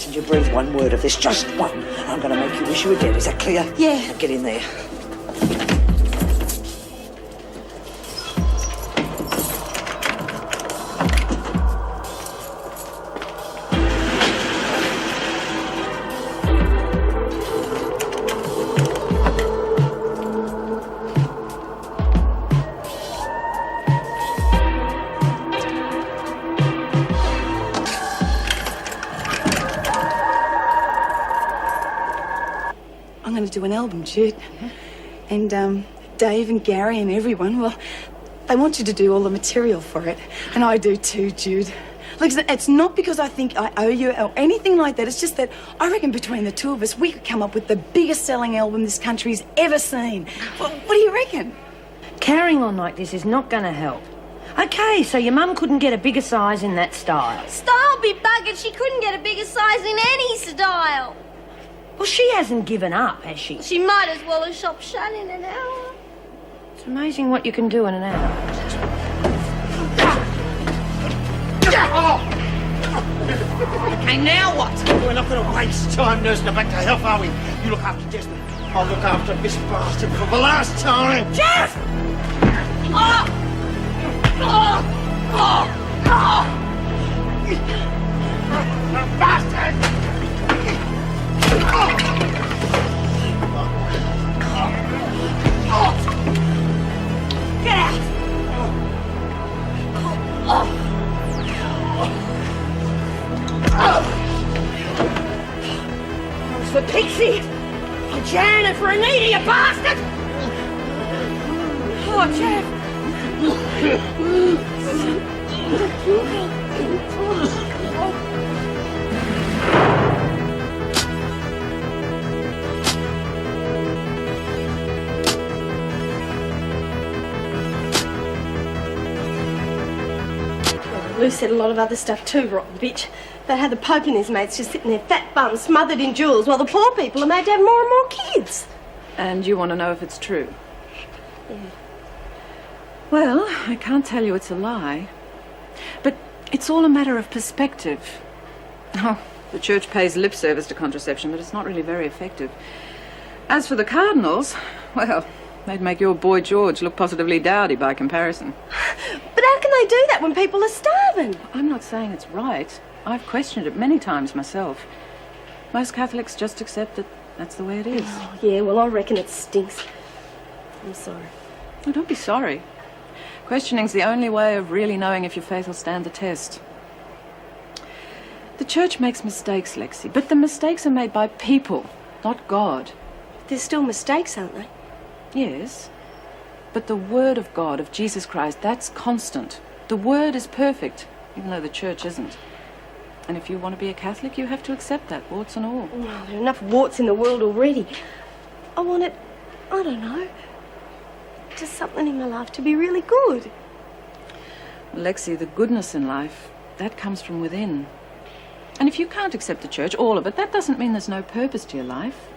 second you breathe one word of this, just one, I'm going to make you wish you were dead. Is that clear? Yeah. Now get in there. I'm going to do an album, Jude. And Dave and Gary and everyone, well, they want you to do all the material for it. And I do too, Jude. Look, it's not because I think I owe you or anything like that. It's just that I reckon between the two of us, we could come up with the biggest selling album this country's ever seen. What do you reckon? Carrying on like this is not going to help. OK, so your mum couldn't get a bigger size in that style. Style be buggered. She couldn't get a bigger size in any style. Well, she hasn't given up, has she? She might as well have shop shut in an hour. It's amazing what you can do in an hour. Okay, now what? We're not going to waste time nursing her back to health, are we? You look after Desmond. I'll look after this bastard for the last time. Jeff! Oh! Oh! Oh! Oh! Bastard! Get out! It's for Pixie! For Jan and for Anita, you bastard! Oh, Jeff! Lou said a lot of other stuff too, rotten bitch. That had the Pope and his mates just sitting there, fat bums, smothered in jewels, while the poor people are made to have more and more kids. And you want to know if it's true? Yeah. Well, I can't tell you it's a lie. But it's all a matter of perspective. Oh, the church pays lip service to contraception, but it's not really very effective. As for the cardinals, well, they'd make your boy George look positively dowdy by comparison. But how can they do that when people are starving? I'm not saying it's right. I've questioned it many times myself. Most Catholics just accept that that's the way it is. Oh, yeah, well, I reckon it stinks. I'm sorry. Oh, don't be sorry. Questioning's the only way of really knowing if your faith will stand the test. The church makes mistakes, Lexi, but the mistakes are made by people, not God. There's still mistakes, aren't they? Yes, but the Word of God, of Jesus Christ, that's constant. The Word is perfect, even though the church isn't. And if you want to be a Catholic, you have to accept that, warts and all. Oh, there are enough warts in the world already. I want it, I don't know, just something in my life to be really good. Well, Lexi, the goodness in life, that comes from within. And if you can't accept the church, all of it, that doesn't mean there's no purpose to your life.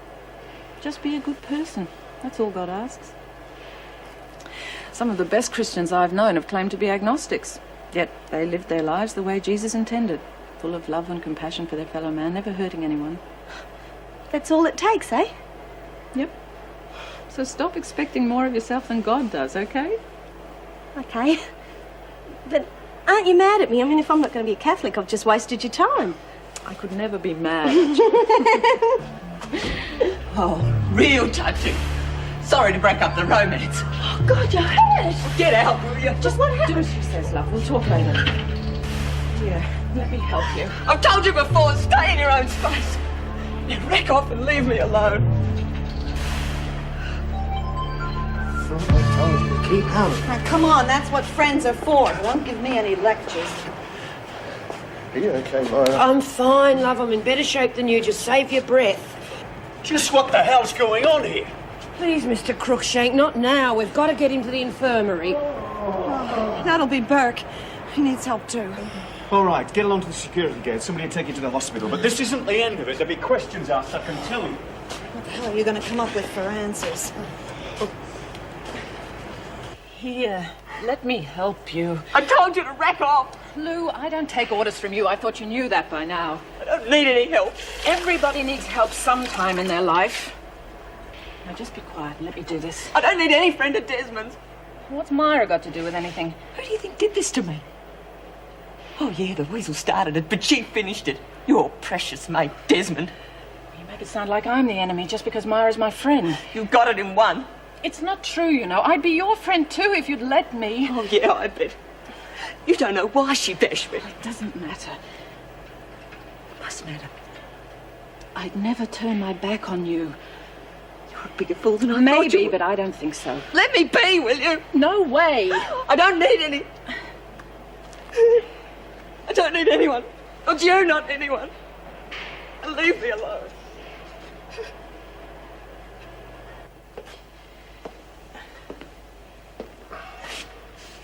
Just be a good person. That's all God asks. Some of the best Christians I've known have claimed to be agnostics, yet they lived their lives the way Jesus intended, full of love and compassion for their fellow man, never hurting anyone. That's all it takes, eh? Yep. So stop expecting more of yourself than God does, okay? Okay. But aren't you mad at me? I mean, if I'm not going to be a Catholic, I've just wasted your time. I could never be mad. Oh, real touching. Sorry to break up the romance. Oh, God, you're hurt. Get out, will you? Just what happened? Do as she says, love. We'll talk later. Here, let me help you. I've told you before, stay in your own space. Now wreck off and leave me alone. I told you to keep out. Now, come on, that's what friends are for. Don't give me any lectures. Are you okay, Myra? I'm fine, love. I'm in better shape than you. Just save your breath. Just what the hell's going on here? Please, Mr. Crookshank, not now. We've got to get him to the infirmary. Oh, that'll be Burke. He needs help too. All right, get along to the security gate. Somebody will take you to the hospital. But this isn't the end of it. There'll be questions asked, I can tell you. What the hell are you going to come up with for answers? Here, let me help you. I told you to wreck off. Lou, I don't take orders from you. I thought you knew that by now. I don't need any help. Everybody needs help sometime in their life. Now just be quiet and let me do this. I don't need any friend of Desmond's. What's Myra got to do with anything? Who do you think did this to me? Oh, yeah, the weasel started it, but she finished it. Your precious mate, Desmond. You make it sound like I'm the enemy just because Myra's my friend. You got it in one. It's not true, you know. I'd be your friend too if you'd let me. Oh, yeah, I bet. You don't know why she bashed me. It doesn't matter. It must matter. I'd never turn my back on you. You're a bigger fool than I thought Maybe, you were. but I don't think so. Let me be, will you? No way. I don't need any. I don't need anyone. Not you, not anyone. Leave me alone.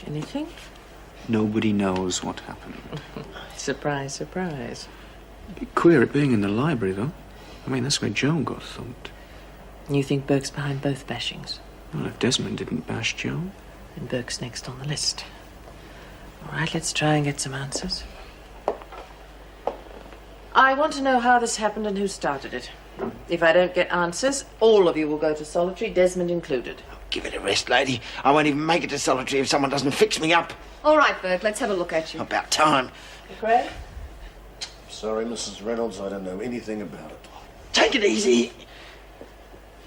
Anything? Nobody knows what happened. Surprise, surprise. A bit queer it being in the library, though. I mean, that's where Joe got thumped. You think Burke's behind both bashings? Well, if Desmond didn't bash Joe. And Burke's next on the list. All right, let's try and get some answers. I want to know how this happened and who started it. If I don't get answers, all of you will go to solitary, Desmond included. Give it a rest, lady. I won't even make it to solitary if someone doesn't fix me up. All right, Burke, let's have a look at you. About time. Greg? Sorry, Mrs. Reynolds, I don't know anything about it. Take it easy.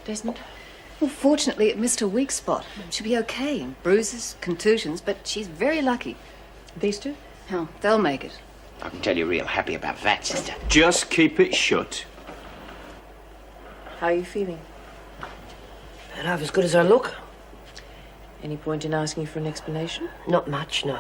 Desmond? Well, fortunately, it missed her weak spot. She'll be okay. Bruises, contusions, but she's very lucky. These two? Oh, they'll make it. I can tell you're real happy about that, sister. Just keep it shut. How are you feeling? Half as good as I look. Any point in asking for an explanation? Not much, no.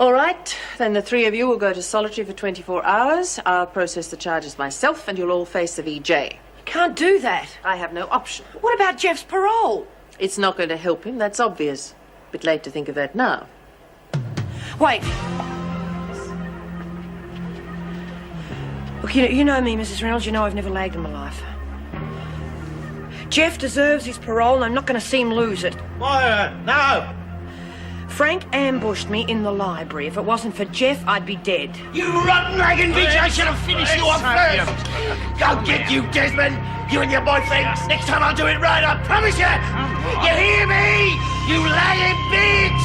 All right, then the three of you will go to solitary for 24 hours. I'll process the charges myself, and you'll all face the VJ. Can't do that. I have no option. What about Jeff's parole? It's not going to help him, that's obvious. Bit late to think of that now. Wait. Look, you know me, Mrs. Reynolds. You know I've never lagged in my life. Jeff deserves his parole, and I'm not going to see him lose it. Myra, no! Frank ambushed me in the library. If it wasn't for Jeff, I'd be dead. You rotten lagging bitch! I should have finished you off first! Go get you, Desmond! You and your boyfriend! Next time I'll do it right, I promise you! You hear me? You lagging bitch!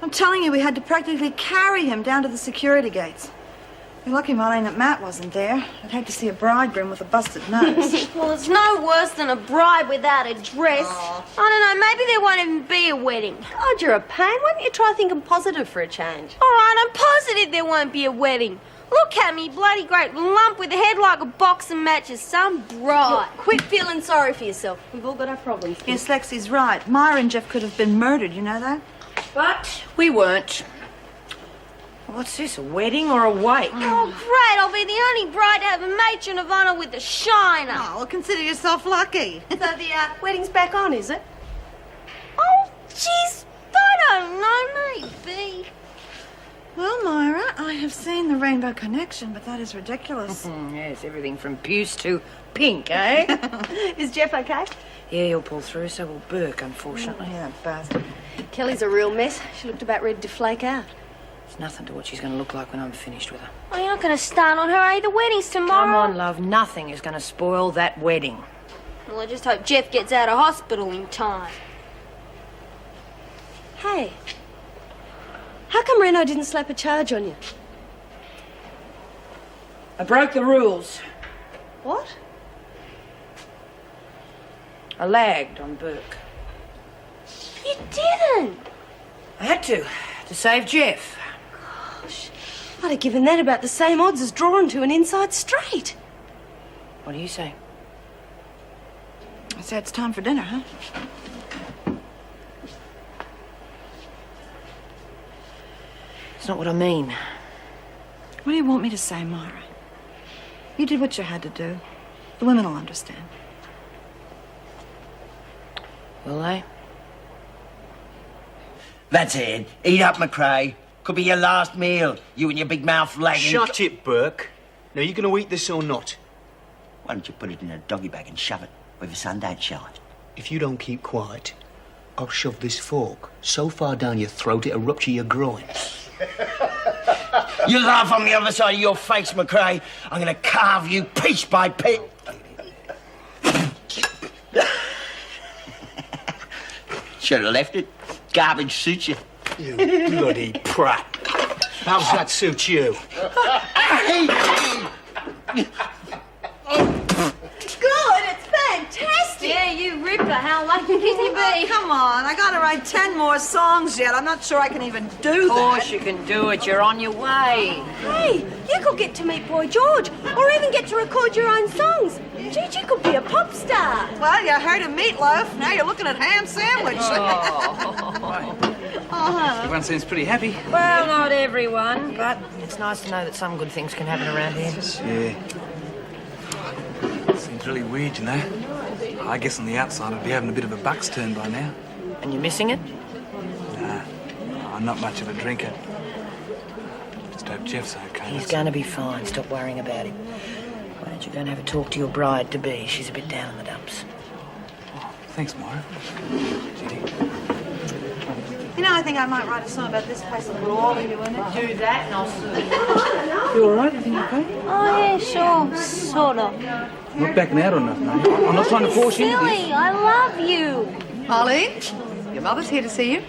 I'm telling you, we had to practically carry him down to the security gates. You're lucky, Marlene, that Matt wasn't there. I'd hate to see a bridegroom with a busted nose. Well, it's no worse than a bride without a dress. I don't know, maybe there won't even be a wedding. God, you're a pain. Why don't you try thinking positive for a change? All right, I'm positive there won't be a wedding. Look at me, bloody great lump with a head like a box of matches. Some bride. Look, quit feeling sorry for yourself. We've all got our problems. Yes, Lexi's right. Myra and Jeff could have been murdered, you know that? But we weren't. What's this, a wedding or a wake? Oh, great, I'll be the only bride to have a matron of honour with a shiner. Oh, well, consider yourself lucky. So the wedding's back on, is it? Oh, jeez, I don't know, maybe. Well, Myra, I have seen the Rainbow Connection, but that is ridiculous. Yes, everything from puce to pink, eh? Is Jeff okay? Yeah, he'll pull through, so will Burke, unfortunately. Yeah, bastard. Kelly's a real mess. She looked about ready to flake out. It's nothing to what she's going to look like when I'm finished with her. Oh, you're not going to start on her, eh? The wedding's tomorrow. Come on, love. Nothing is going to spoil that wedding. Well, I just hope Jeff gets out of hospital in time. Hey, how come Reno didn't slap a charge on you? I broke the rules. What? I lagged on Burke. You didn't. I had to save Jeff. Gosh, I'd have given that about the same odds as drawing to an inside straight. What do you say? I say it's time for dinner, huh? It's not what I mean. What do you want me to say, Myra? You did what you had to do. The women will understand. Will they? That's it. Eat up, McRae. Could be your last meal. You and your big mouth lagging. Shut it, Burke. Now, you going to eat this or not? Why don't you put it in a doggy bag and shove it where the sun don't shine? If you don't keep quiet, I'll shove this fork so far down your throat it'll rupture your groin. You laugh on the other side of your face, McRae. I'm going to carve you piece by piece. Should have left it. Garbage suits you. You bloody prat. How's that suit you? Good, it's fantastic. Yeah, you ripper. How lucky can you be? Come on, I gotta write 10 more songs yet. I'm not sure I can even do that. Of course you can do it. You're on your way. Hey, you could get to meet Boy George, or even get to record your own songs. Gigi could be a pop star. Well, you heard of meatloaf. Now you're looking at ham sandwich. Everyone seems pretty happy. Well, not everyone, but it's nice to know that some good things can happen around here. Yeah. Seems really weird, you know. I guess on the outside I'd be having a bit of a buck's turn by now. And you're missing it? Nah, I'm not much of a drinker. Just hope Jeff's okay. He's going to be fine. Stop worrying about him. Why don't you go and have a talk to your bride-to-be? She's a bit down in the dumps. Oh, thanks, Moira. You know, I think I might write a song about this place and put all of you in it. Do that and I'll see. You all right? Everything okay? Oh, yeah, sure. Sort of. I'm not backing out or nothing, mate. I'm not trying to force you into this. Silly, I love you. Marlene, your mother's here to see you.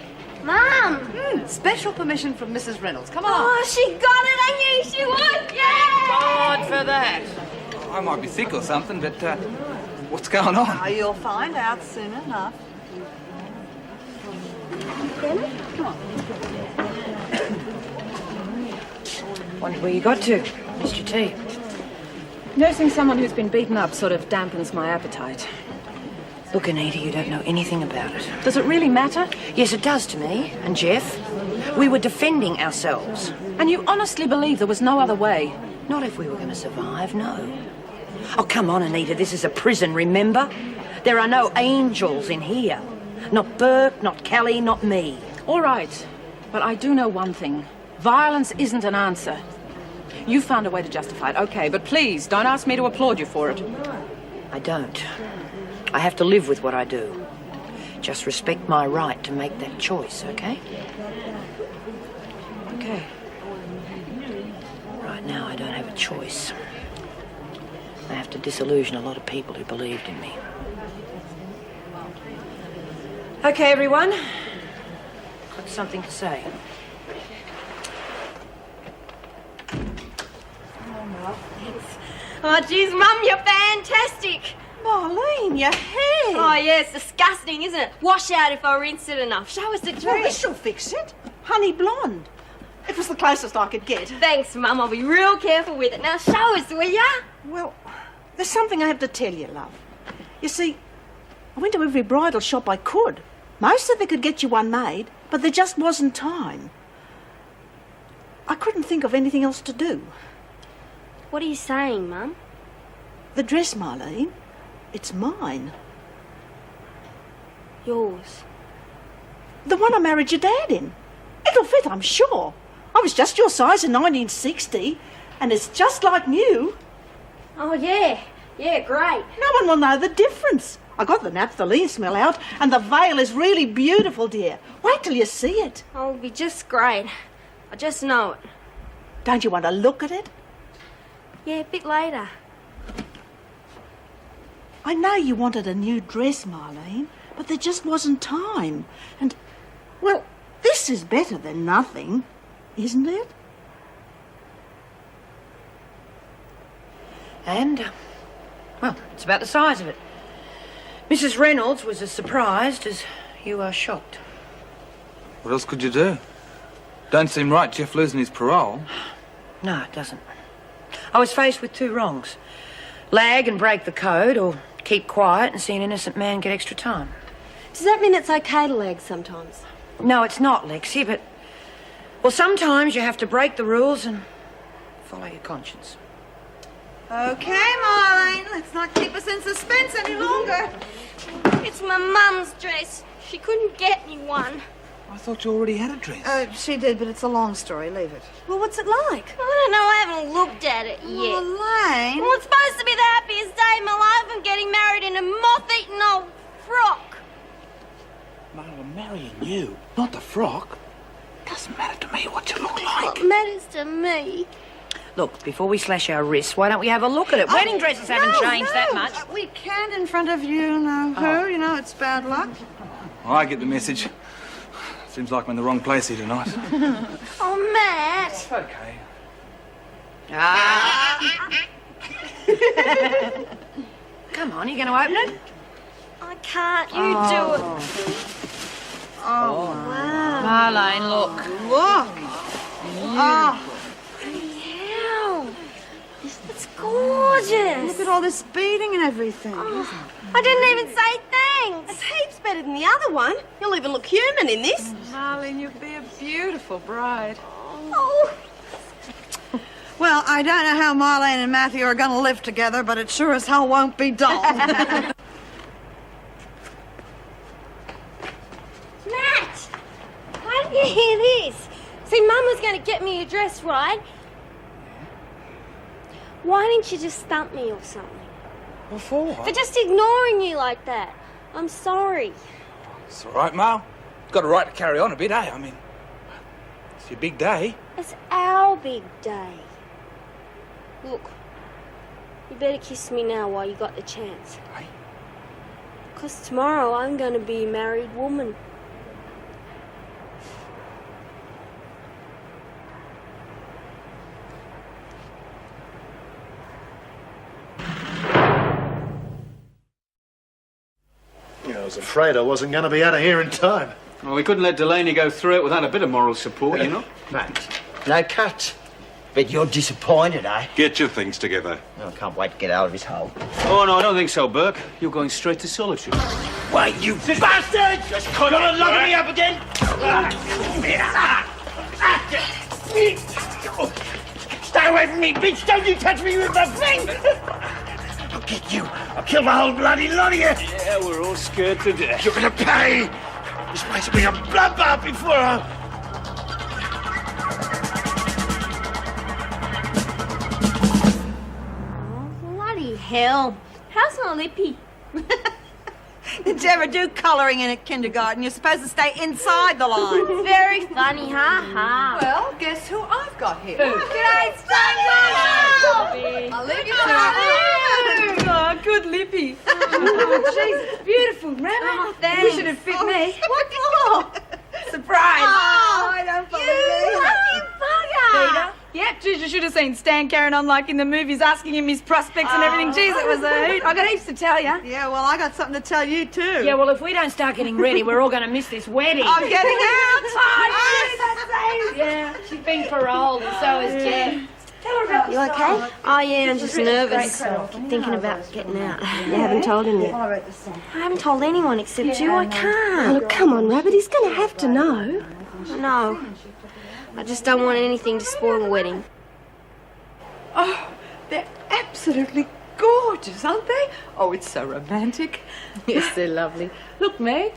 Mum. Special permission from Mrs. Reynolds. Come on. Oh, she got it. I knew she would. Yeah. God for that. I might be sick or something, but what's going on? Oh, you'll find out soon enough. Wonder where you got to. Missed your tea. Nursing someone who's been beaten up sort of dampens my appetite. Look, Anita, you don't know anything about it. Does it really matter? Yes, it does to me. And Jeff. We were defending ourselves. And you honestly believe there was no other way? Not if we were going to survive, no. Oh, come on, Anita. This is a prison, remember? There are no angels in here. Not Burke, not Kelly, not me. All right. But I do know one thing. Violence isn't an answer. You found a way to justify it, okay, but please, don't ask me to applaud you for it. I don't. I have to live with what I do. Just respect my right to make that choice, okay? Okay. Right now, I don't have a choice. I have to disillusion a lot of people who believed in me. Okay, everyone. Got something to say. Oh, geez, Mum, you're fantastic. Marlene, your hair. Oh, yeah, it's disgusting, isn't it? Wash out if I rinse it enough. Show us the Well, truth. this'll fix it. Honey blonde. It was the closest I could get. Thanks, Mum. I'll be real careful with it. Now, show us, will ya? Well, there's something I have to tell you, love. You see, I went to every bridal shop I could. Most of them could get you one made, but there just wasn't time. I couldn't think of anything else to do. What are you saying, Mum? The dress, Marlene, it's mine. Yours. The one I married your dad in. It'll fit, I'm sure. I was just your size in 1960, and it's just like new. Oh, yeah. Yeah, great. No one will know the difference. I got the naphthalene smell out, and the veil is really beautiful, dear. Wait till you see it. Oh, it'll be just great. I just know it. Don't you want to look at it? Yeah, a bit later. I know you wanted a new dress, Marlene, but there just wasn't time. And, well, this is better than nothing, isn't it? And, well, it's about the size of it. Mrs. Reynolds was as surprised as you are shocked. What else could you do? Don't seem right, Jeff losing his parole. No, it doesn't. I was faced with two wrongs. Lag and break the code, or keep quiet and see an innocent man get extra time. Does that mean it's okay to lag sometimes? No, it's not, Lexi, but... Well, sometimes you have to break the rules and follow your conscience. Okay, Marlene, let's not keep us in suspense any longer. It's my mum's dress. She couldn't get me one. I thought you already had a dress. She did, but it's a long story. Leave it. Well, what's it like? I don't know. I haven't looked at it yet. Marlene. Well, it's supposed to be the happiest day of my life. I'm getting married in a moth-eaten old frock. Marla, I'm marrying you, not the frock. Doesn't matter to me what you look like. What matters to me? Look, before we slash our wrists, why don't we have a look at it? Wedding dresses haven't changed that much. We can't in front of you, her. You know, it's bad luck. I get the message. Seems like I'm in the wrong place here tonight. Oh, Matt. It's okay. Come on, you going to open it? I can't. You do it. Oh, wow. Marlene, look. Look. Oh, Hell. It's gorgeous. look at all this beading and everything. I didn't even say thanks. It's heaps better than the other one. You'll even look human in this. Marlene, you'll be a beautiful bride. Oh. Well, I don't know how Marlene and Matthew are going to live together, but it sure as hell won't be dull. Matt! How did you hear this? See, Mum was going to get me a dress, right? Why didn't you just stump me or something? What for? For just ignoring you like that. I'm sorry. It's all right, Mal. Got a right to carry on a bit, eh? I mean, it's your big day. It's our big day. Look, you better kiss me now while you got the chance. Hey? Because tomorrow I'm going to be a married woman. I was afraid I wasn't going to be out of here in time. Well, we couldn't let Delaney go through it without a bit of moral support, you know? Matt, no cut. Bet you're disappointed, eh? Get your things together. Oh, I can't wait to get out of his hole. Oh, no, I don't think so, Burke. You're going straight to solitude. Wait, you bastard! Just gonna lock me up again? Stay away from me, bitch! Don't you touch me with the thing! I'll get you. I'll kill the whole bloody lot of you. Yeah, we're all scared to death. You're gonna pay. This place will be a bloodbath before I... Bloody hell. How's my lippy? Did you ever do colouring in a kindergarten? You're supposed to stay inside the lines. Very funny, ha. Well, guess who I've got here? G'day, I'll leave you to Oh, good lippy. Oh, jeez, it's beautiful, Rabbit. Oh, thanks. Wish it had fit me. What for? Surprise. Oh, I don't believe it. You bugger. Yep, you should have seen Stan carrying on like in the movies, asking him his prospects and everything. Jeez, it was a hoot. I got heaps to tell you. Yeah, well, I got something to tell you, too. Yeah, well, if we don't start getting ready, we're all going to miss this wedding. I'm getting out. Yeah, she's been paroled and so is Jeff. Tell her about You okay? Oh, yeah, I'm just nervous. Keep thinking about getting out. You haven't told him yet? I haven't told anyone except you. I can't. Oh, look, come on, Rabbit. He's going to have to know. I know. I just don't want anything to spoil the wedding. Oh, they're absolutely gorgeous, aren't they? Oh, it's so romantic. Yes, they're lovely. Look, Meg,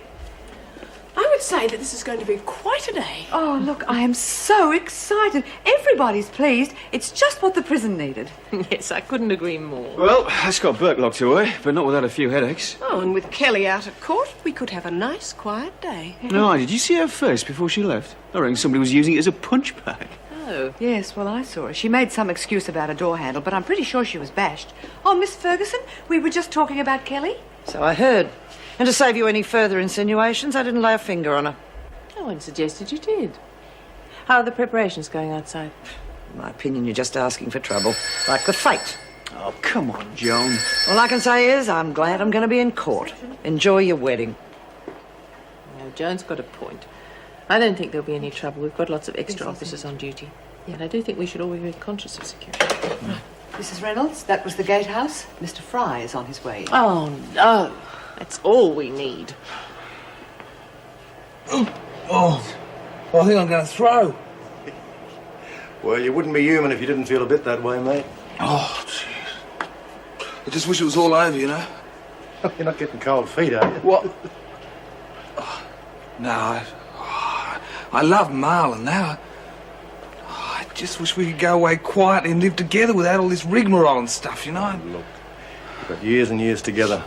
I would say that this is going to be quite a day. Oh, look, I am so excited. Everybody's pleased. It's just what the prison needed. Yes, I couldn't agree more. Well, that's got Burke locked away, but not without a few headaches. Oh, and with Kelly out of court, we could have a nice, quiet day. No, did you see her face before she left? I reckon somebody was using it as a punch bag. Oh. Yes, well, I saw her. She made some excuse about a door handle, but I'm pretty sure she was bashed. Oh, Miss Ferguson, we were just talking about Kelly. So I heard. And to save you any further insinuations, I didn't lay a finger on her. No one suggested you did. How are the preparations going outside? In my opinion, you're just asking for trouble. Like the fate. Oh, come on, Joan. All I can say is I'm glad I'm going to be in court. Enjoy your wedding. No, Joan's got a point. I don't think there'll be any trouble. We've got lots of extra officers on duty. Yeah, and I do think we should all be very conscious of security. Mrs. Reynolds, that was the gatehouse. Mr. Fry is on his way in. Oh, no. That's all we need. Oh, I think I'm going to throw. Well, you wouldn't be human if you didn't feel a bit that way, mate. Oh, jeez. I just wish it was all over, you know. You're not getting cold feet, are you? What? No, I love Marlon now. I just wish we could go away quietly and live together without all this rigmarole and stuff, you know? Look, we've got years and years together.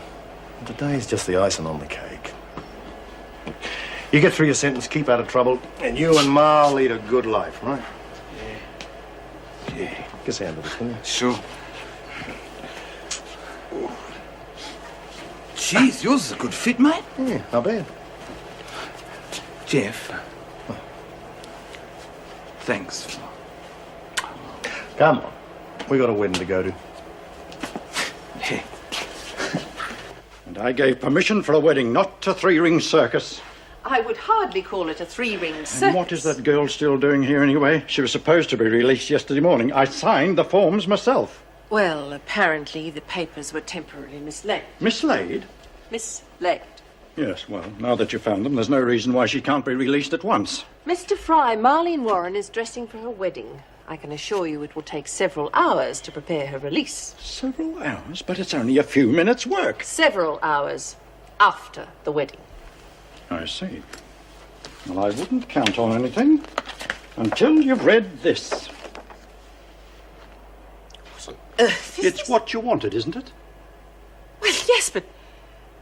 Today's just the icing on the cake. You get through your sentence, keep out of trouble, and you and Ma lead a good life, right? Yeah. Get down to this, can you? Sure. Jeez, yours is a good fit, mate. Yeah, not bad. Jeff. Thanks. Come on. We got a wedding to go to. Yeah. And I gave permission for a wedding, not a three-ring circus. I would hardly call it a three-ring circus. And what is that girl still doing here anyway? She was supposed to be released yesterday morning. I signed the forms myself. Well, apparently the papers were temporarily mislaid. Mislaid? Mislaid. Yes, well, now that you found them, there's no reason why she can't be released at once. Mr. Fry, Marlene Warren is dressing for her wedding. I can assure you it will take several hours to prepare her release. Several hours? But it's only a few minutes' work. Several hours after the wedding. I see. Well, I wouldn't count on anything until you've read this. It's what you wanted, isn't it? Well, yes, but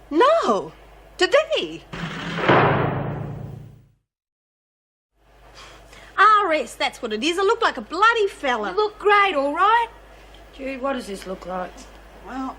no. Today. RS, that's what it is. I look like a bloody fella. You look great, all right. Jude, what does this look like? Well,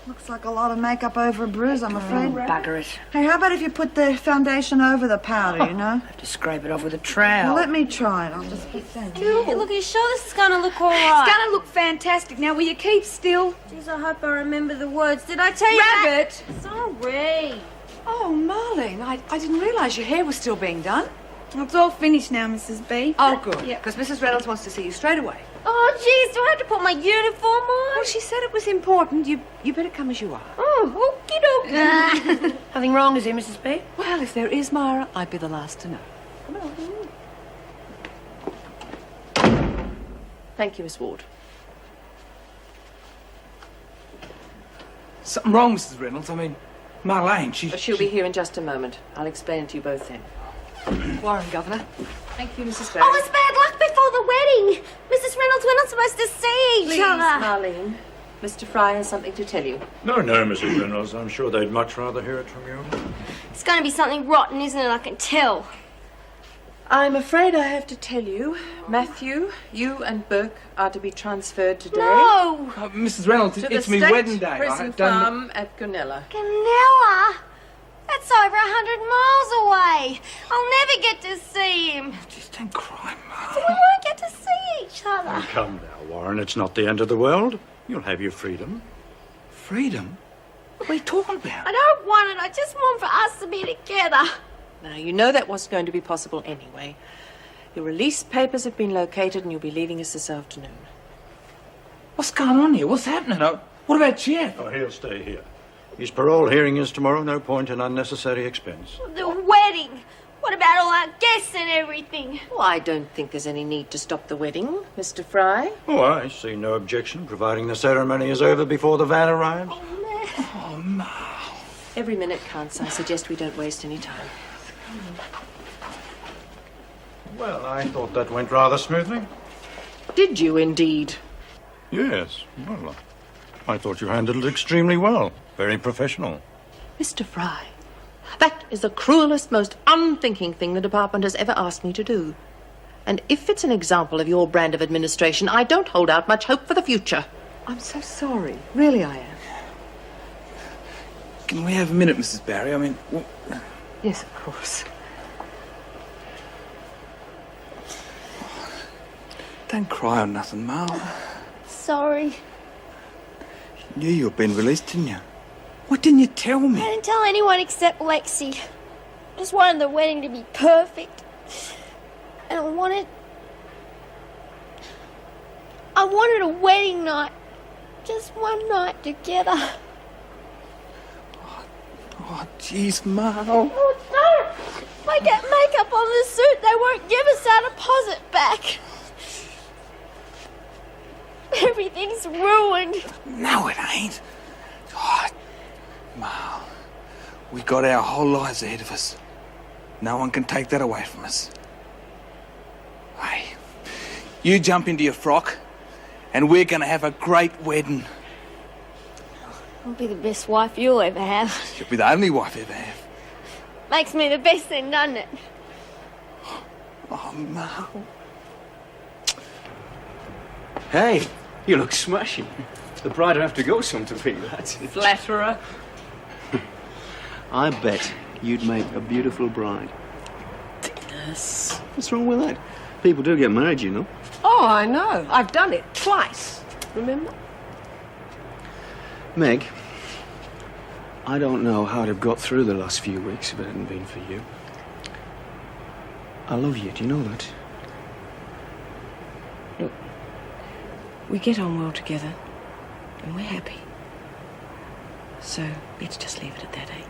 looks like a lot of makeup over a bruise, I'm afraid. Bugger it. Hey, how about if you put the foundation over the powder, you know? Have to scrape it off with a trowel. Well, let me try it. I'll just put that. Look, are you sure this is going to look all right? It's going to look fantastic. Now, will you keep still? Jeez, I hope I remember the words. Did I tell you Rabbit! that? Sorry. Oh, Marlene, I didn't realise your hair was still being done. It's all finished now, Mrs. B. Oh, good. Yeah, because Mrs. Reynolds wants to see you straight away. Oh, jeez, do I have to put my uniform on? Well, she said it was important. You better come as you are. Oh, okie dokie. Nothing wrong, is there, Mrs. B? Well, if there is, Myra, I'd be the last to know. Thank you, Miss Ward. Something wrong, Mrs. Reynolds? I mean, Marlene, She'll be here in just a moment. I'll explain it to you both then. Warren, Governor. Thank you, Mrs. Barry. Oh, it's bad luck before the wedding. Mrs. Reynolds, we're not supposed to see each Please, other. Marlene. Mr. Fry has something to tell you. No, Mrs. Reynolds. I'm sure they'd much rather hear it from you. It's going to be something rotten, isn't it? I can tell. I'm afraid I have to tell you, Matthew, you and Burke are to be transferred today. No! Mrs. Reynolds, to it's the me state wedding day. prison farm at Gunella. Ganella? That's over 100 miles away. I'll never get to see him. Just don't cry, Mum. So we won't get to see each other. Come now, Warren. It's not the end of the world. You'll have your freedom. Freedom? What are you talking about? I don't want it. I just want for us to be together. Now, you know that wasn't going to be possible anyway. Your release papers have been located and you'll be leaving us this afternoon. What's going on here? What's happening? What about Jeff? Oh, he'll stay here. His parole hearing is tomorrow. No point in unnecessary expense. The wedding. What about all our guests and everything? Well, I don't think there's any need to stop the wedding, Mr. Fry. Oh, I see no objection, providing the ceremony is over before the van arrives. Oh, Ma. Every minute counts. I suggest we don't waste any time. Well, I thought that went rather smoothly. Did you indeed? Yes. Well, I thought you handled it extremely well. Very professional. Mr. Fry, that is the cruelest, most unthinking thing the department has ever asked me to do. And if it's an example of your brand of administration, I don't hold out much hope for the future. I'm so sorry. Really, I am. Can we have a minute, Mrs. Barry? I mean... Yes, of course. Don't cry or nothing, Mal. Sorry. You knew you'd been released, didn't you? Why didn't you tell me? I didn't tell anyone except Lexi. I just wanted the wedding to be perfect. And I wanted a wedding night. Just one night together. Oh, jeez, Mal. Oh, no! If I get makeup on the suit, they won't give us our deposit back. Everything's ruined. No, it ain't. Oh, Mal, we got our whole lives ahead of us. No one can take that away from us. Hey, you jump into your frock, and we're going to have a great wedding. I'll be the best wife you'll ever have. You'll be the only wife I ever have. Makes me the best then, doesn't it? Oh, Mal. Hey, you look smashing. The bride'll have to go some to feel that. Flatterer. I bet you'd make a beautiful bride. Yes. What's wrong with that? People do get married, you know. Oh, I know. I've done it twice. Remember? Meg, I don't know how I'd have got through the last few weeks if it hadn't been for you. I love you, do you know that? Look, we get on well together, and we're happy. So let's just leave it at that, eh?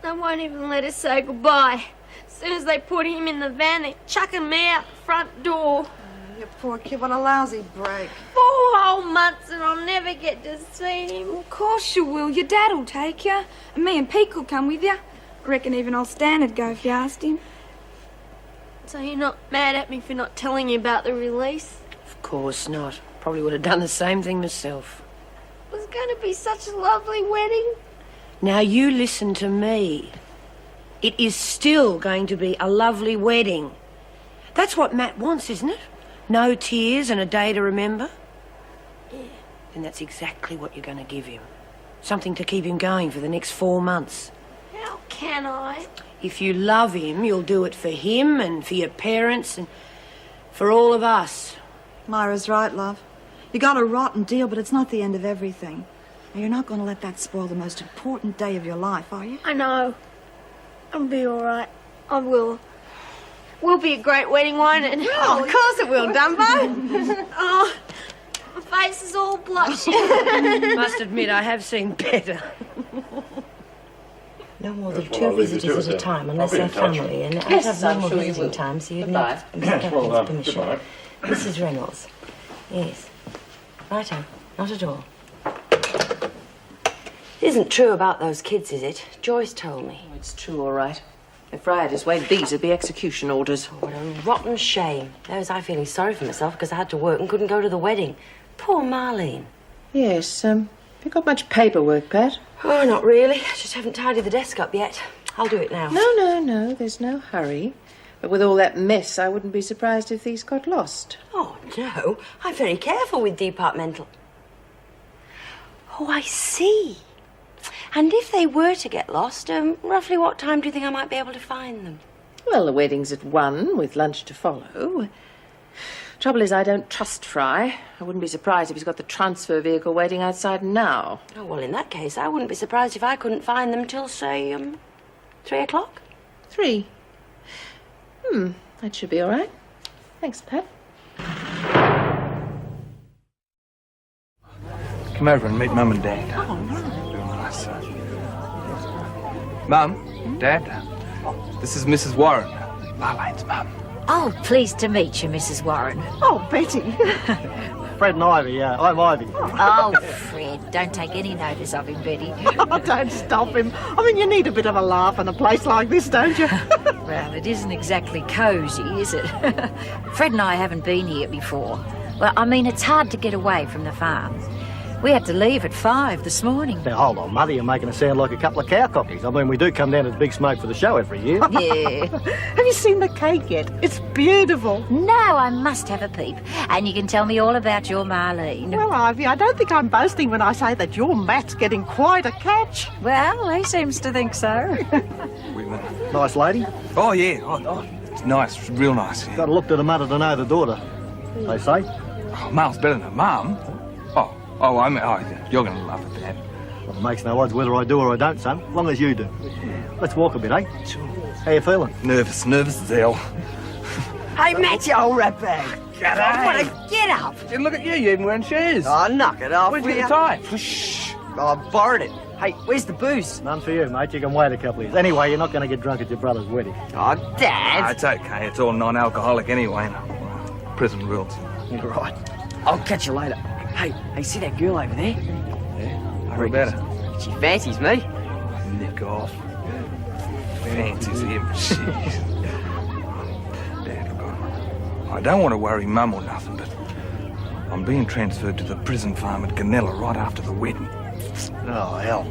They won't even let us say goodbye. As soon as they put him in the van, they chuck him out front door. You poor kid, what a lousy break. 4 whole months and I'll never get to see him. Of course you will. Your dad'll take you. And me and Pete will come with you. I reckon even old Stan'd go if you asked him. So you're not mad at me for not telling you about the release? Of course not. Probably would have done the same thing myself. It was going to be such a lovely wedding. Now you listen to me. It is still going to be a lovely wedding. That's what Matt wants, isn't it? No tears and a day to remember? Yeah. Then that's exactly what you're going to give him. Something to keep him going for the next 4 months. How can I? If you love him, you'll do it for him and for your parents and for all of us. Myra's right, love. You got a rotten deal, but it's not the end of everything. And you're not going to let that spoil the most important day of your life, are you? I know. I'll be all right. I will. Will be a great wedding, won't it? Oh, of course it will, Dumbo. Oh, my face is all blush. Must admit, I have seen better. No more than 2 visitors at a time, unless they're family, and I'd have no more visiting time, so you'd need Mr. Catherine's permission. Mrs. Reynolds. Yes. Righto. Not at all. It isn't true about those kids, is it? Joyce told me. Oh, it's true, all right. If Ray had his way, these would be execution orders. Oh, what a rotten shame. There was I feeling sorry for myself because I had to work and couldn't go to the wedding. Poor Marlene. Yes, have you got much paperwork, Pat? Oh, not really. I just haven't tidied the desk up yet. I'll do it now. No, there's no hurry. But with all that mess, I wouldn't be surprised if these got lost. Oh, no. I'm very careful with departmental. Oh, I see. And if they were to get lost, roughly what time do you think I might be able to find them? Well, the wedding's at 1, with lunch to follow. Trouble is, I don't trust Fry. I wouldn't be surprised if he's got the transfer vehicle waiting outside now. Oh, well, in that case, I wouldn't be surprised if I couldn't find them till, say, 3 o'clock. 3? That should be all right. Thanks, Pat. Come over and meet Mum and Dad. Oh, no. Real nice. Mum, Dad, this is Mrs. Warren, Marlene's mum. Oh, pleased to meet you, Mrs. Warren. Oh, Betty. Fred and Ivy, I'm Ivy. Oh, Fred, don't take any notice of him, Betty. Oh, don't stop him. I mean, you need a bit of a laugh in a place like this, don't you? Well, it isn't exactly cosy, is it? Fred and I haven't been here before. Well, I mean, it's hard to get away from the farm. We had to leave at 5 this morning. Now, hold on, Mother, you're making us sound like a couple of cow copies. I mean, we do come down to the Big Smoke for the show every year. Yeah. Have you seen the cake yet? It's beautiful. No, I must have a peep. And you can tell me all about your Marlene. Well, Ivy, I don't think I'm boasting when I say that your Matt's getting quite a catch. Well, he seems to think so. Nice lady? Oh, yeah. Oh, it's nice. It's real nice. Yeah. Got to look to the mother to know the daughter, they say. Oh, Mal's better than Mum. You're going to love it, Dad. Well, it makes no odds whether I do or I don't, son, as long as you do. Let's walk a bit, eh? Sure. How you feeling? Nervous as hell. Hey, Matt, you old ratbag. G'day. What a get up. Yeah, look at you even wearing shoes. Oh, knock it off. Where'd you get the tie? Shh. I borrowed it. Hey, where's the booze? None for you, mate. You can wait a couple of years. Anyway, you're not going to get drunk at your brother's wedding. Oh, Dad. It's okay. It's all non-alcoholic anyway. Prison rules. You're right. I'll catch you later. Hey, see that girl over there? Yeah? How about her? She fancies me. Nick off. Fancies him. Jeez. Dad, look, I don't want to worry Mum or nothing, but I'm being transferred to the prison farm at Ganella right after the wedding. Oh, hell.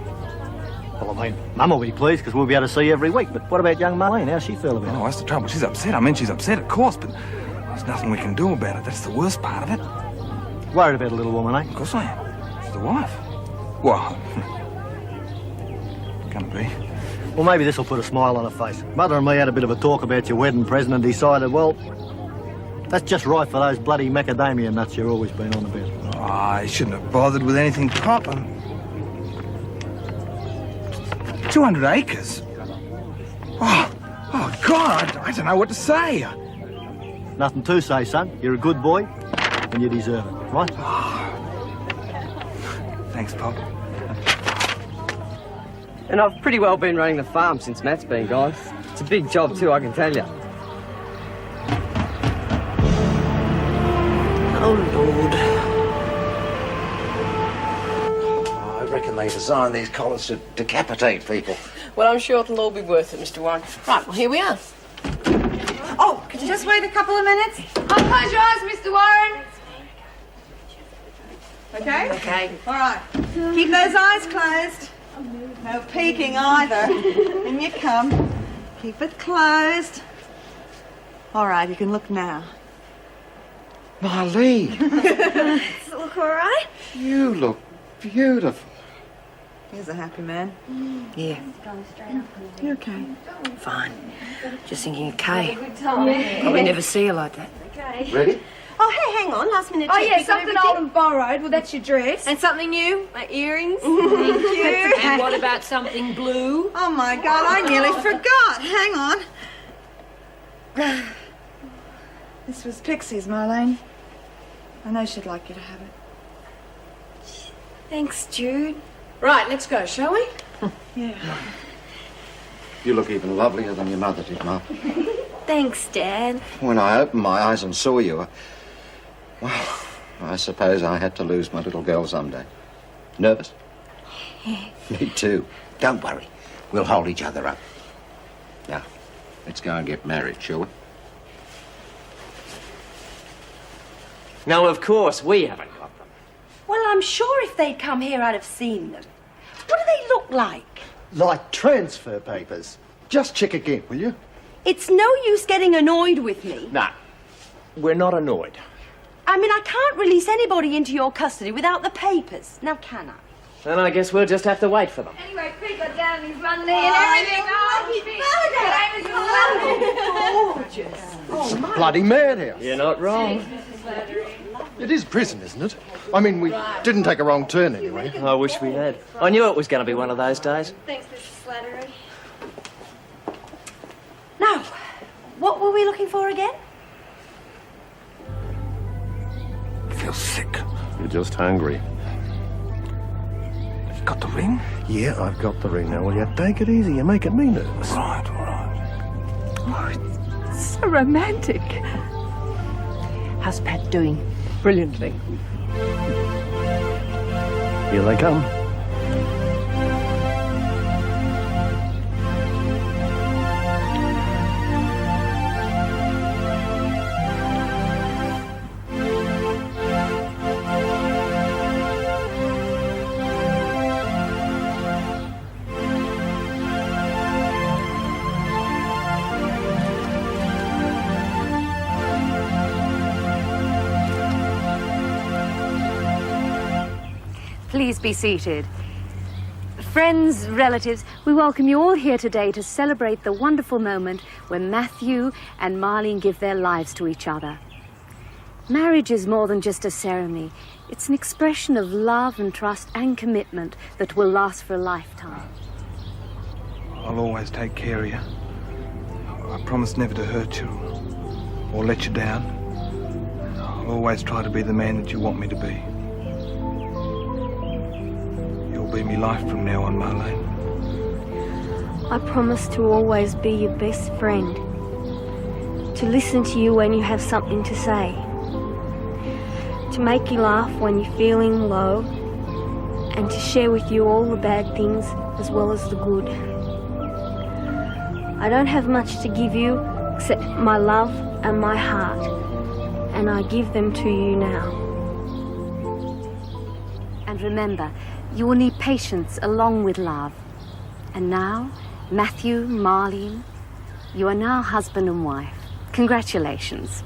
Well, I mean, Mum will be pleased because we'll be able to see you every week. But what about young Marlene? How's she feel about it? Oh, that's the trouble. She's upset. I mean, she's upset, of course, but there's nothing we can do about it. That's the worst part of it. Worried about a little woman, eh? Of course I am. She's the wife. Well, gonna be. Well, maybe this will put a smile on her face. Mother and me had a bit of a talk about your wedding present and decided, well, that's just right for those bloody macadamia nuts you've always been on about. Oh, you shouldn't have bothered with anything proper. 200 acres? Oh, God, I don't know what to say. Nothing to say, son. You're a good boy, and you deserve it, right? Thanks, Pop. And I've pretty well been running the farm since Matt's been gone. It's a big job too, I can tell you. Oh, Lord. I reckon they designed these collars to decapitate people. Well, I'm sure it'll all be worth it, Mr. Warren. Right, well, here we are. Oh, could you just wait a couple of minutes? I'll close your eyes, Mr. Warren. Okay? Okay. All right. Keep those eyes closed. No peeking either. In you come. Keep it closed. All right, you can look now. Marlene, Does it look all right? you look beautiful. Here's a happy man. Yeah, You okay? fine. Just thinking of Kay. Probably never see her like that. Ready? Oh, hey, hang on. Last minute. Oh, check. yeah, You got something everything? old and borrowed. Well, that's your dress. And something new? My earrings? Thank you. And what about something blue? Oh, my God, I nearly forgot. Hang on. This was Pixie's, Marlene. I know she'd like you to have it. Thanks, Jude. Right, let's go, shall we? Yeah. You look even lovelier than your mother did, Mum. Thanks, Dad. When I opened my eyes and saw you, well, I suppose I had to lose my little girl someday. Nervous? Me too. Don't worry. We'll hold each other up. Now, let's go and get married, shall we? No, of course, we haven't got them. Well, I'm sure if they'd come here, I'd have seen them. What do they look like? Like transfer papers. Just check again, will you? It's no use getting annoyed with me. Nah, we're not annoyed. I mean, I can't release anybody into your custody without the papers. Now, can I? Then I guess we'll just have to wait for them. Anyway, Pete got down his Monday and everything. Oh, Gorgeous. It's a bloody madhouse. You're not wrong. It is prison, isn't it? I mean, we didn't take a wrong turn anyway. I wish we had. I knew it was going to be one of those days. Thanks, Mrs. Slattery. Now, what were we looking for again? I feel sick. You're just hungry. You got the ring? Yeah, I've got the ring now. Will you take it easy? You're making me nervous. Right, all right. Oh, it's so romantic. How's Pat doing? Brilliantly. Here they come. Please be seated. Friends, relatives, we welcome you all here today to celebrate the wonderful moment when Matthew and Marlene give their lives to each other. Marriage is more than just a ceremony. It's an expression of love and trust and commitment that will last for a lifetime. I'll always take care of you. I promise never to hurt you or let you down. I'll always try to be the man that you want me to be. You'll be me life from now on, Marlene. I promise to always be your best friend. To listen to you when you have something to say. To make you laugh when you're feeling low. And to share with you all the bad things as well as the good. I don't have much to give you except my love and my heart. And I give them to you now. And remember, You will need patience along with love. And now, Matthew, Marlene, you are now husband and wife. Congratulations.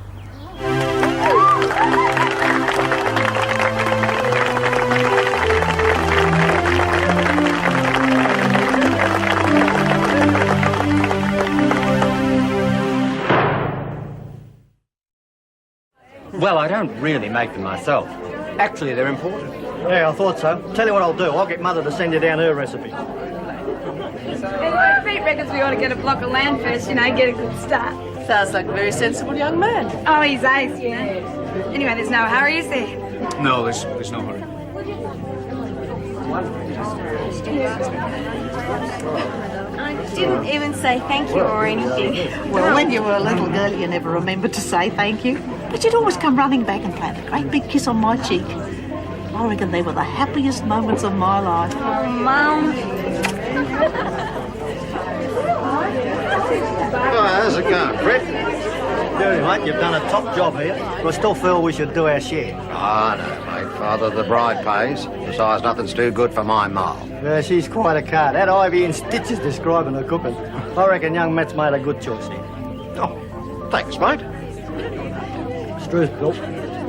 Well, I don't really make them myself. Actually, they're imported. Yeah, I thought so. Tell you what I'll do. I'll get Mother to send you down her recipe. Pete reckons we ought to get a block of land first, you know, get a good start. Sounds like a very sensible young man. Oh, he's ace, you know. Anyway, there's no hurry, is there? No, there's no hurry. I didn't even say thank you or anything. Well, when you were a little girl, you never remembered to say thank you. But you'd always come running back and plant a great big kiss on my cheek. I reckon they were the happiest moments of my life. Oh, Mum. Oh, how's it going, Fred? Good, mate. You've done a top job here. But I still feel we should do our share. Oh, no, mate. Father the bride pays. Besides, nothing's too good for my Marl. Yeah, she's quite a card. That ivy in stitches describing her cooking. I reckon young Matt's made a good choice here. Oh, thanks, mate. It's true, Bill.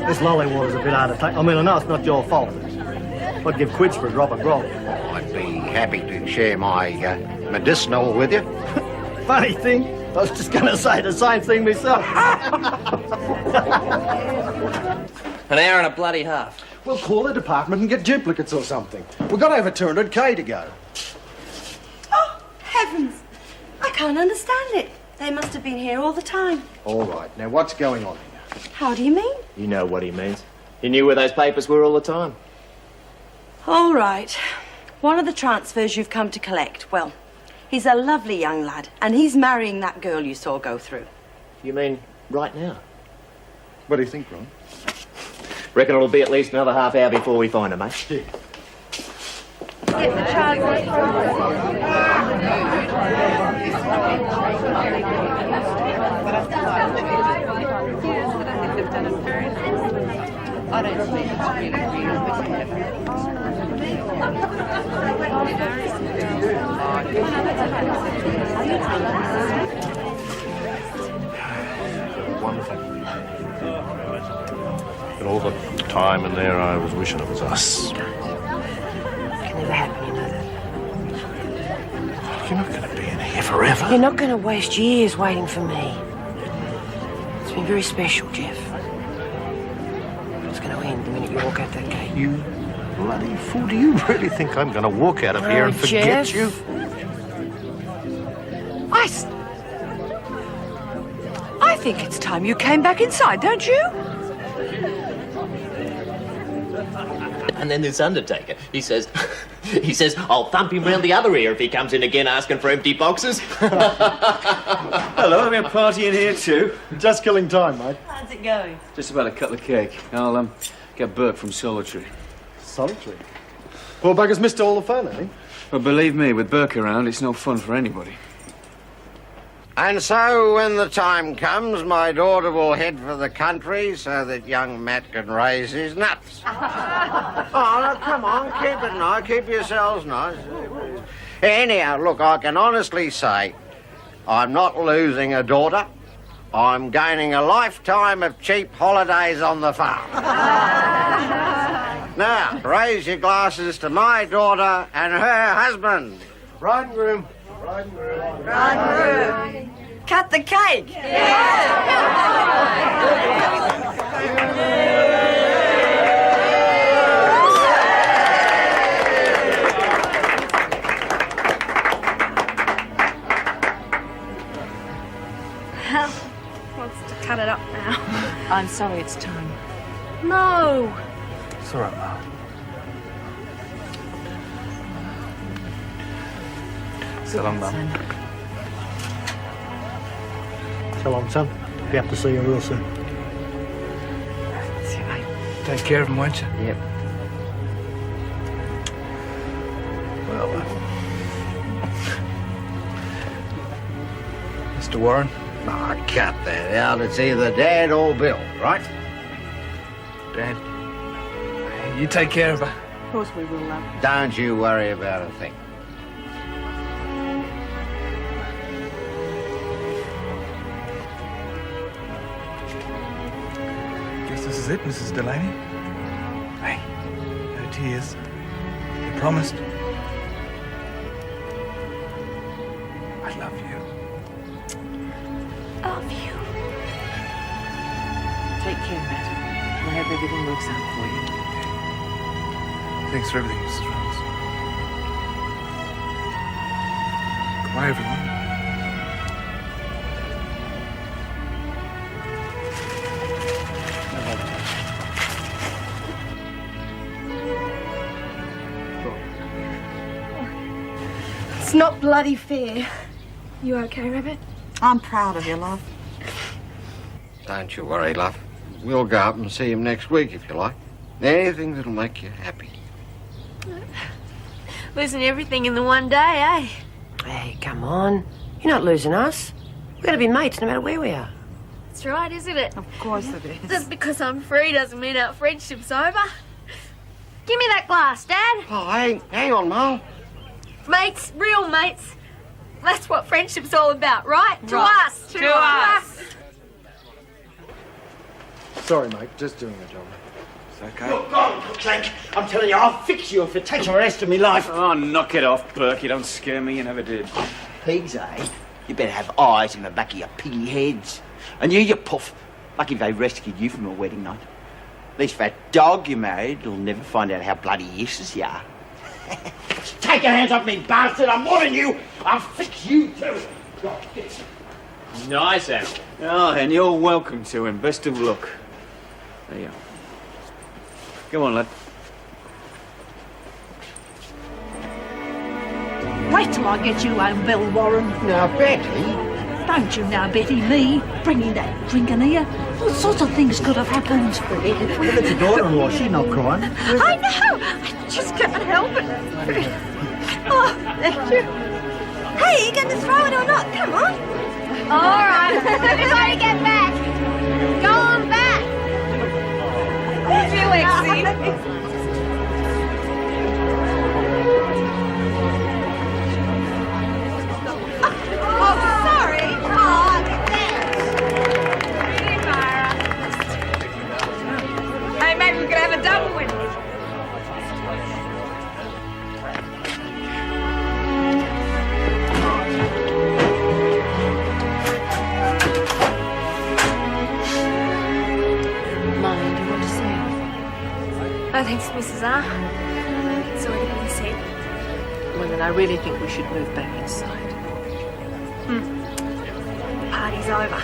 This lolly water's a bit hard to take. I mean, I know it's not your fault. I'd give quids for a drop of grog. I'd be happy to share my medicinal with you. Funny thing, I was just going to say the same thing myself. An hour and a bloody half. We'll call the department and get duplicates or something. We've got over 200k to go. Oh, heavens! I can't understand it. They must have been here all the time. All right, now what's going on here? How do you mean? You know what he means. He knew where those papers were all the time. All right. One of the transfers you've come to collect, well, he's a lovely young lad, and he's marrying that girl you saw go through. You mean right now? What do you think, Ron? Reckon it'll be at least another half hour before we find him, mate. Yeah. Get the child. I don't think it's really real. Wonderful. And all the time in there, I was wishing it was us. Can never happen, you know that. You're not going to be in here forever. You're not going to waste years waiting for me. It's been very special, Jeff. It's going to end the minute you walk out that gate. You bloody fool. Do you really think I'm going to walk out of here and forget Jeff. you? I think it's time you came back inside, don't you? And then this undertaker, he says, I'll thump him round the other ear if he comes in again asking for empty boxes. Hello, I'm a party in here too. Just killing time, mate. How's it going? Just about to cut the cake. I'll get Burke from Solitary. Solitary? Poor bugger's missed all the fun, eh? But believe me, with Burke around, it's no fun for anybody. And so, when the time comes, my daughter will head for the country so that young Matt can raise his nuts. Oh, no, come on, keep it nice. Keep yourselves nice. Anyhow, look, I can honestly say I'm not losing a daughter. I'm gaining a lifetime of cheap holidays on the farm. Now, raise your glasses to my daughter and her husband. Bride and groom. Cut the cake! Hal wants to cut it up now. I'm sorry it's time. No. It's all right, Mum. So long, Mum. So long, son. Be up to see you real soon. See you, mate. Take care of him, won't you? Yep. Well, Mr. Warren? Oh, cut that out. It's either Dad or Bill, right? Dad, you take care of her. course we will, love. Don't you worry about a thing. Guess this is it, Mrs. Delaney. Hey, no tears. You promised. I love you. Love you. Take care, Matt. I hope everything works out for you. Thanks for everything, Mrs. Rose. Goodbye, everyone. It's not bloody fair. You okay, Rabbit? I'm proud of you, love. Don't you worry, love. We'll go up and see him next week, if you like. Anything that'll make you happy. Losing everything in the one day, eh? Hey, come on. You're not losing us. We're going to be mates no matter where we are. That's right, isn't it? Of course it is. Just because I'm free doesn't mean our friendship's over. Give me that glass, Dad. Oh, hang on, Mal. Mates, real mates. That's what friendship's all about, right? To Right. us. To us. Sorry, mate. Just doing the job. It's okay. Look, God, Clank, I'm telling you, I'll fix you if it takes the rest of me life. Oh, knock it off, Burke. You don't scare me. You never did. Pigs, eh? You better have eyes in the back of your piggy heads. And you puff. Lucky they rescued you from your wedding night. This fat dog you married will never find out how bloody useless you are. Take your hands off me, bastard. I'm warning you. I'll fix you, too. Nice, Al. Oh, and you're welcome to him. Best of luck. There you are. Come on, lad. Wait till I get you home, Bill Warren. Now, Betty. Don't you know, Betty, me bringing that drink in here? All sorts of things could have happened. Look at your daughter-in-law. She's not crying. I know. I just can't help it. Oh, thank you. Hey, are you going to throw it or not? Come on. All right. Everybody get back. Go on back. Thank you, Lexi. Maybe we could have a double win. Molly, do you want to say anything? Oh, thanks, Mrs. R. It's already been said. Well, then I really think we should move back inside. The party's over.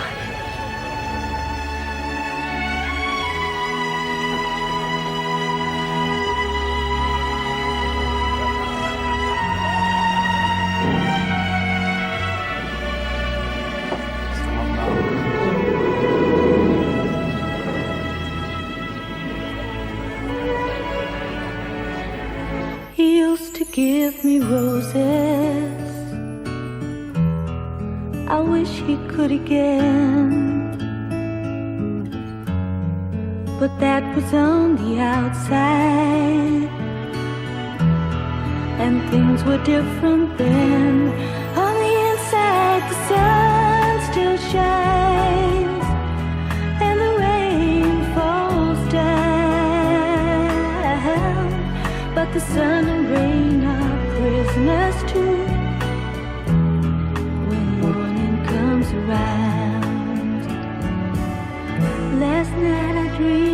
He used to give me roses. I wish he could again. But that was on the outside, and things were different then. On the inside, the sun still shines, and the rain falls down. But the sun and rain are prisoners too. When morning comes around, last night I dreamed